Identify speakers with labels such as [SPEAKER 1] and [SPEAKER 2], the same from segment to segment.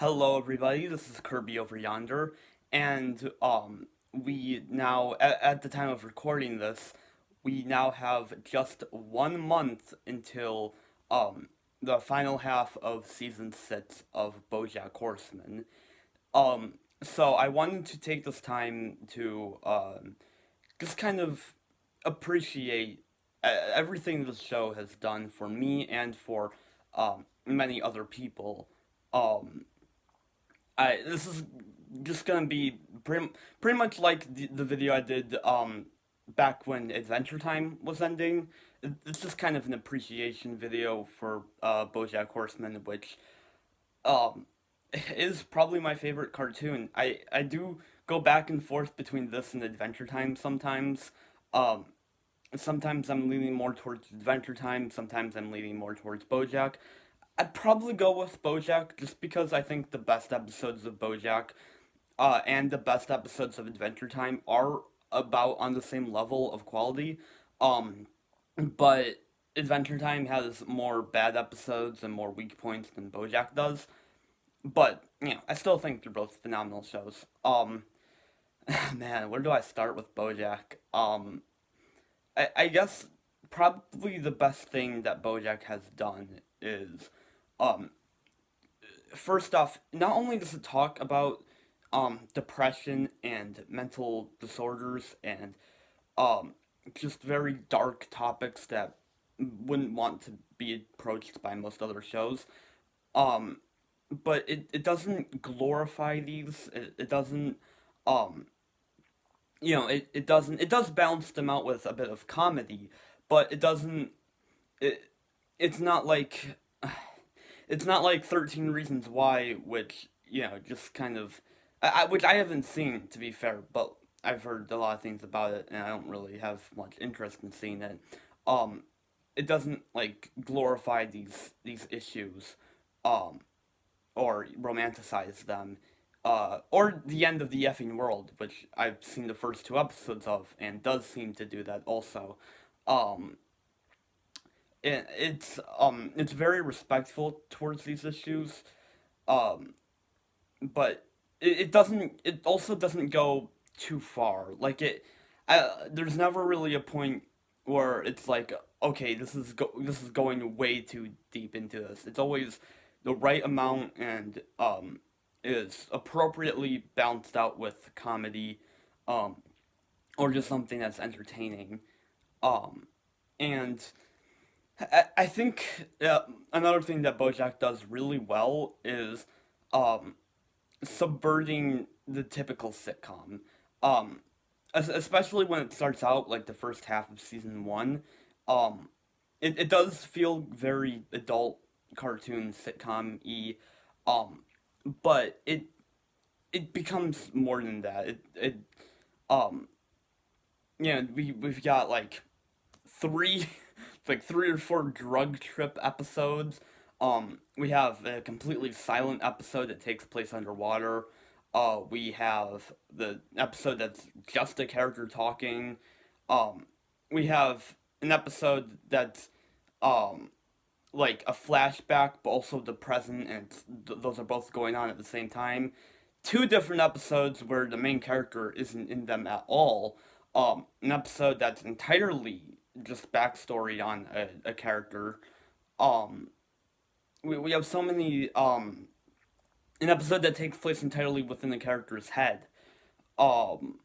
[SPEAKER 1] Hello, everybody. This is Kirby over yonder, and we now, at the time of recording this, we now have just 1 month until the final half of season 6 of BoJack Horseman. So I wanted to take this time to just kind of appreciate everything the show has done for me and for many other people. Um, this is just gonna be pretty much like the video I did back when Adventure Time was ending. It's just kind of an appreciation video for BoJack Horseman, which um is probably my favorite cartoon. I do go back and forth between this and Adventure Time sometimes. Um, Sometimes I'm leaning more towards Adventure Time. Sometimes I'm leaning more towards BoJack. I'd probably go with BoJack just because I think the best episodes of BoJack and the best episodes of Adventure Time are about on the same level of quality. Um, but Adventure Time has more bad episodes and more weak points than BoJack does. But I still think they're both phenomenal shows. Man, where do I start with BoJack? I guess probably the best thing that BoJack has done is um first off, not only does it talk about depression and mental disorders and um just very dark topics that wouldn't want to be approached by most other shows. Um but it doesn't glorify these. It doesn't um it does balance them out with a bit of comedy, but it doesn't it it's not like it's not like 13 Reasons Why, which, just kind of. Which I haven't seen, to be fair, but I've heard a lot of things about it, and I don't really have much interest in seeing it. Um, it doesn't, like, glorify these issues, um, or romanticize them, or the end of the effing world, which I've seen the first two episodes of, and does seem to do that also. Um, it's very respectful towards these issues, um, but it also doesn't go too far. There's never really a point where it's like, okay, this is going way too deep into this. It's always the right amount and is appropriately balanced out with comedy, um, or just something that's entertaining. Um, and I think another thing that BoJack does really well is um, subverting the typical sitcom. Um, Especially when it starts out like the first half of season 1. Um, it does feel very adult cartoon sitcom y, um, but it becomes more than that. Um, we've got like three like 3 or 4 drug trip episodes. We have a completely silent episode that takes place underwater. We have the episode that's just a character talking. Um, we have an episode that's um, like a flashback, but also the present, and those are both going on at the same time. Two different episodes where the main character isn't in them at all. An episode that's entirely just backstory on a character. Um, we have so many an episode that takes place entirely within the character's head. Um,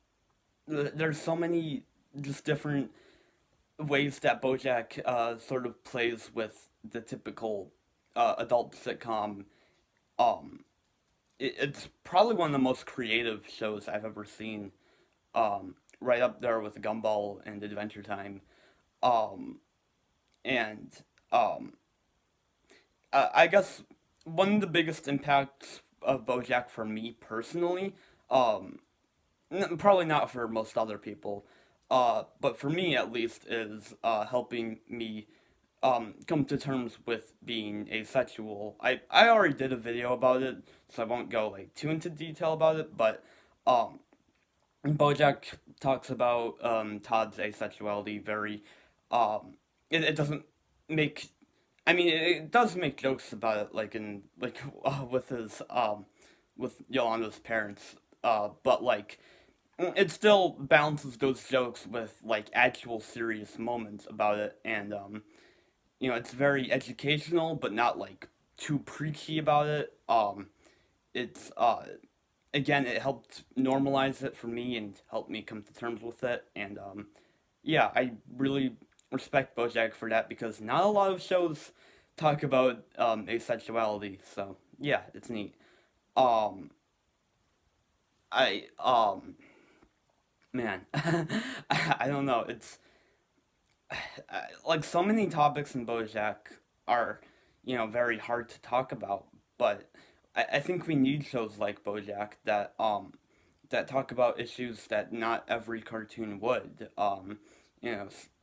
[SPEAKER 1] there's so many just different ways that BoJack sort of plays with the typical adult sitcom. Um, it's probably one of the most creative shows I've ever seen. Right up there with Gumball and Adventure Time. Um, and um, I guess one of the biggest impacts of BoJack for me personally, um, probably not for most other people, but for me at least, is helping me come to terms with being asexual. I already did a video about it, so I won't go like too into detail about it, but um, BoJack talks about Todd's asexuality very. It doesn't make I mean, it does make jokes about it, like with his with Yolanda's parents, but like it still balances those jokes with like actual serious moments about it, and it's very educational, but not like too preachy about it. It's again, it helped normalize it for me and helped me come to terms with it, and yeah, I really respect BoJack for that because not a lot of shows talk about asexuality. So yeah, it's neat. Um, I man, I don't know. It's like so many topics in BoJack are very hard to talk about, but I think we need shows like BoJack that talk about issues that not every cartoon would.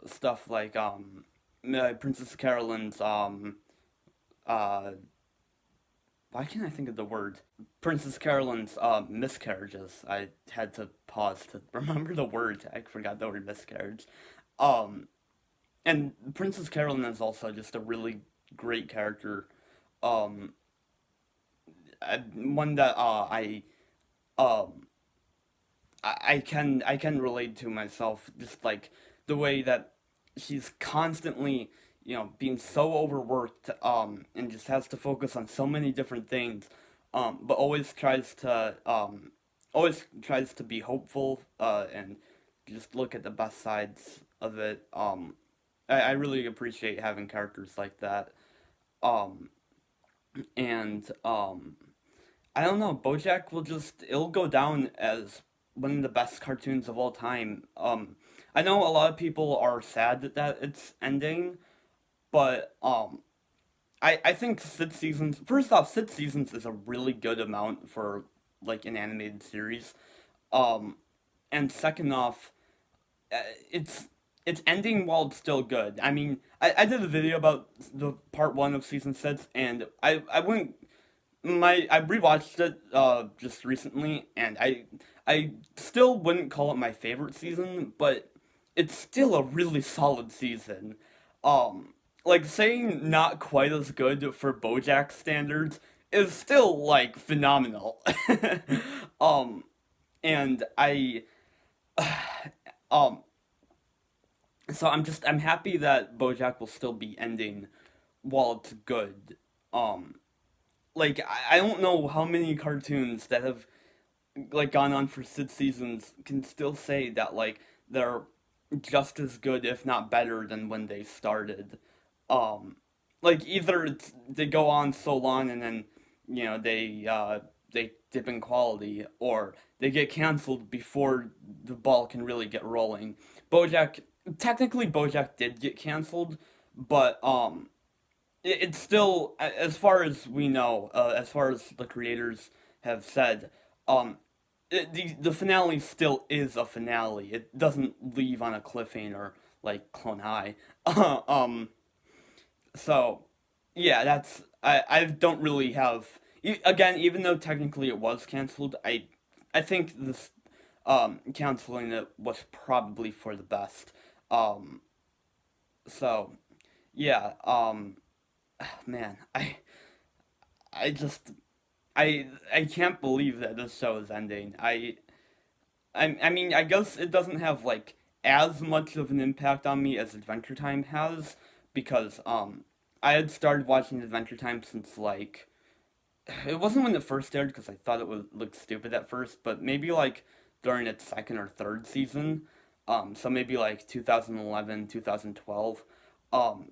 [SPEAKER 1] Stuff like Princess Carolyn's uh why can't I think of the word? Princess Carolyn's miscarriages. I had to pause to remember the word. I forgot the word miscarriage. Um and Princess Carolyn is also just a really great character. Um One that um I can relate to myself, just like the way that she's constantly being so overworked, and just has to focus on so many different things, but always tries to be hopeful, and just look at the best sides of it. I really appreciate having characters like that. um and I don't know. BoJack it'll go down as one of the best cartoons of all time. I know a lot of people are sad that it's ending, but I think 6 seasons. First off, 6 seasons is a really good amount for like an animated series. Um, and second off, uh, it's it's ending while it's still good. I mean, I did a video about the part 1 of season 6, and I rewatched it just recently, and I still wouldn't call it my favorite season, but it's still a really solid season. Like saying not quite as good for BoJack standards is still like phenomenal. um, and I um so I'm happy that BoJack will still be ending while it's good. Um, like I don't know how many cartoons that have like gone on for 6 seasons can still say that like they're just as good, if not better, than when they started. Um, like either they go on so long and then they dip in quality, or they get canceled before the ball can really get rolling. BoJack Technically BoJack did get canceled, but it's still, as far as we know, as far as the creators have said, um, the finale still is a finale. It doesn't leave on a cliffhanger like Clone High. um, so yeah, I don't really have again, even though technically it was canceled. I think this canceling it was probably for the best. Um, so yeah, man, I just I can't believe that this show is ending. I mean, I guess it doesn't have like as much of an impact on me as Adventure Time has, because I had started watching Adventure Time since like it wasn't when it first aired, because I thought it would look stupid at first, but maybe like during its second or third season. So maybe like 2011, 2012. Um,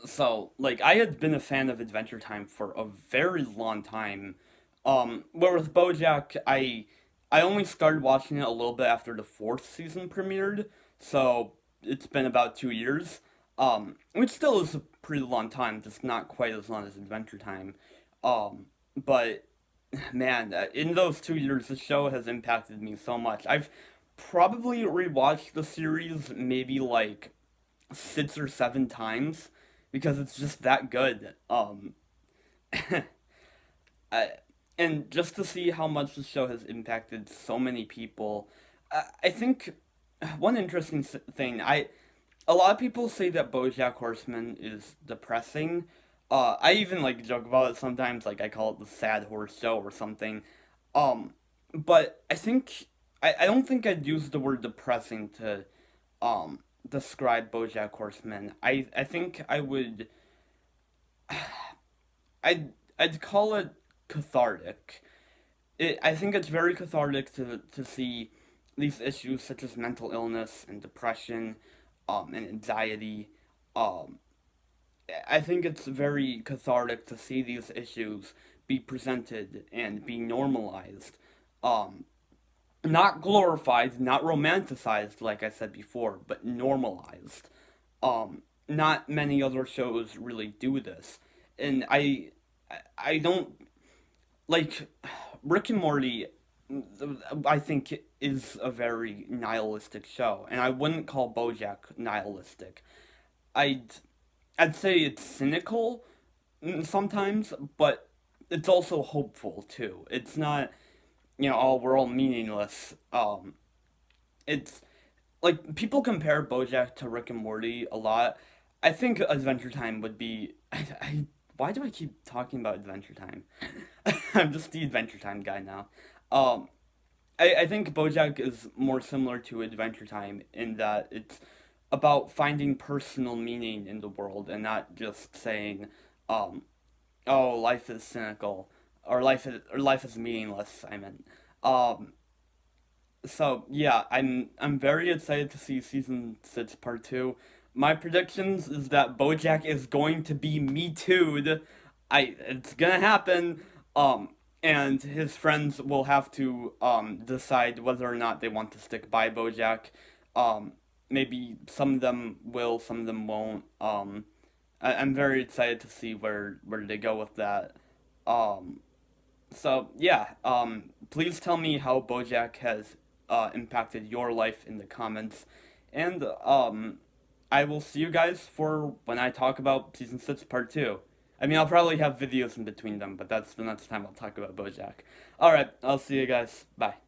[SPEAKER 1] so like I had been a fan of Adventure Time for a very long time. Where with BoJack, I only started watching it a little bit after the fourth season premiered, so it's been about 2 years. Which still is a pretty long time, just not quite as long as Adventure Time. But man, in those 2 years, the show has impacted me so much. I've probably rewatched the series maybe like 6 or 7 times because it's just that good. I, and just to see how much the show has impacted so many people, I think one interesting thing a lot of people say that BoJack Horseman is depressing. I even like joke about it sometimes, like I call it the sad horse show or something. Um, but I don't think I'd use the word depressing to um describe BoJack Horseman. I think I'd call it cathartic. I think it's very cathartic to see these issues such as mental illness and depression, and anxiety. Um, I think it's very cathartic to see these issues be presented and be normalized. Um, Not glorified, not romanticized, like I said before, but normalized. Not many other shows really do this, and I don't like Rick and Morty. I think is a very nihilistic show, and I wouldn't call BoJack nihilistic. I'd I'd say it's cynical sometimes, but it's also hopeful too. It's not, oh, we're all meaningless. It's like people compare BoJack to Rick and Morty a lot. I think Adventure Time would be. Why do I keep talking about Adventure Time? I'm just the Adventure Time guy now. Um, I think BoJack is more similar to Adventure Time in that it's about finding personal meaning in the world and not just saying, um, "Oh, life is cynical," or life is meaningless. I meant. Um, so yeah, I'm very excited to see season 6 part 2. My predictions is that BoJack is going to be Me Too'd. It's gonna happen. And his friends will have to decide whether or not they want to stick by BoJack. Maybe some of them will, some of them won't. I'm very excited to see where they go with that. Um, so yeah, please tell me how BoJack has impacted your life in the comments, and I will see you guys for when I talk about season 6 part 2. I mean, I'll probably have videos in between them, but that's the next time I'll talk about BoJack. All right, I'll see you guys. Bye.